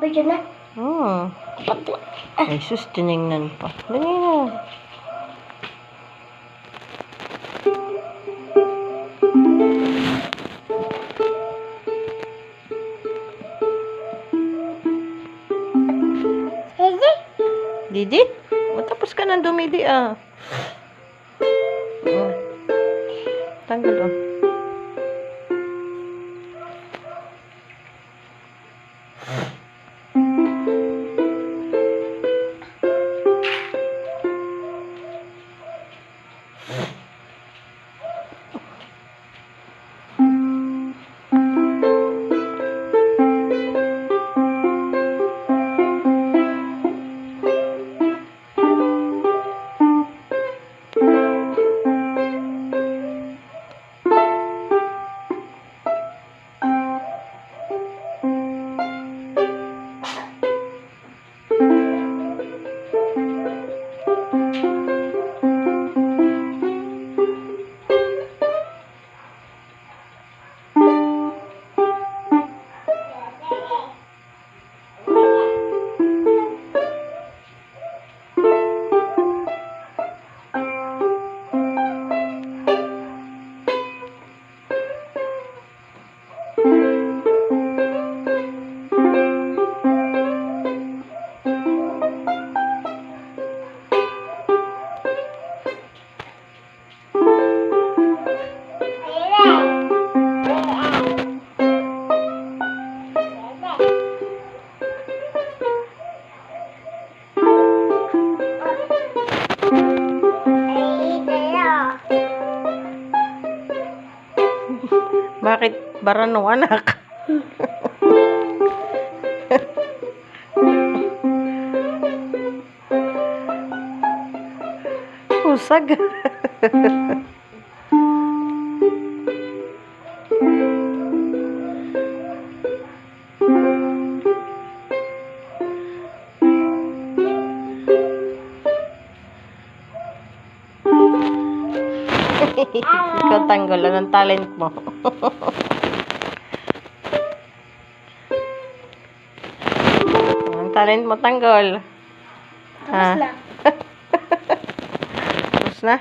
Picture na. Ay, sus, tinignan pa. Dali na. Didi? Matapos ka ng dumidi, ah. Tanggal, oh. Bakit barano, anak? Usag. Ikaw tanggalan ng talent mo. Ang talent mo tanggol. Tapos na. Tapos na?